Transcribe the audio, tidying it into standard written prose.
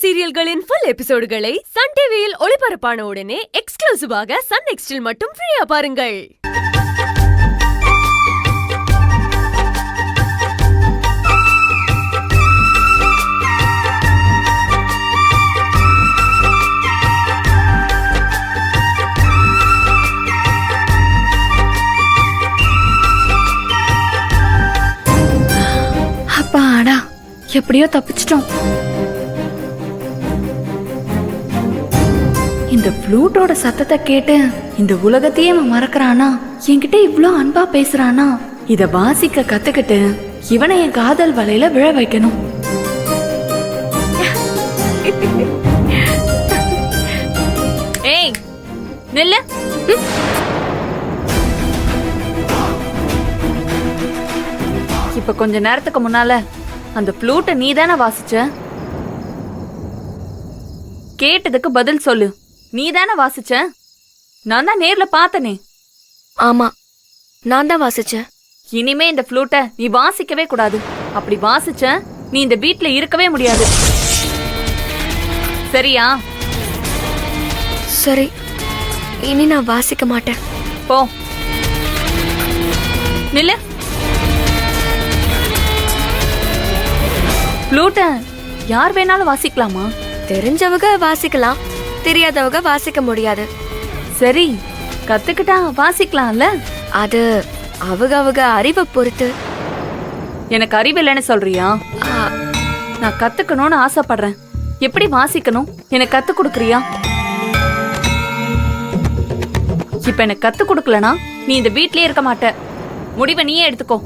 சீரியல்களின் full எபிசோடுகளை Sun டிவியில் ஒளிபரப்பான உடனே எக்ஸ்க்ளூசிவாக சன் நெக்ஸ்டில் மட்டும் ஃப்ரீயா பாருங்கள். அப்பாடா, எப்படியோ தப்பிச்சிட்டோம். இந்த ஃப்ளூட்டோட சத்தத்தை கேட்டு இந்த உலகத்தையே அவன் மறக்கிறானா? என்கிட்ட இவ்ளோ அன்பா பேசுறானா? இத வாசிக்க கத்துக்கிட்டு இவனை என் காதல் வலையில விழ வைக்கணும். ஏய் நில்லு. இப்ப கொஞ்ச நேரத்துக்கு முன்னால அந்த ஃப்ளூட்டை நீ தானே வாசிச்ச? கேட்டதுக்கு பதில் சொல்லு. நீ தானே வாசிச்ச? நான் தான் நேர்ல பார்த்தனே. ஆமா, நான் தான் வாசிச்சேன். இனிமே இந்த ஃப்ளூட்டை நீ வாசிக்கவே கூடாது. அப்படி வாசிச்ச நீ இந்த வீட்ல இருக்கவே முடியாது. சரியா? சரி, இனி நான் வாசிக்க மாட்டேன். போ. நில்லு. ஃப்ளூட்டை யார் வேணாலும் வாசிக்கலாமா? தெரிஞ்சவங்க வாசிக்கலாம், தெரியாதவங்க வாசிக்க முடியாது. சரி, கத்துக்கிட்டா வாசிக்கலாம்ல? அது அவங்க அறிவை பொறுத்து. எனக்கு அறிவு இல்லைன்னு சொல்றியா? நான் கத்துக்கணும்னு ஆசைப்படுறேன். எப்படி வாசிக்கணும் எனக்கு கத்து கொடுக்கறியா? இப்ப எனக்கு கத்து கொடுக்கலனா நீ இந்த வீட்லயே இருக்க மாட்ட. முடிவை நீயே எடுத்துக்கோ.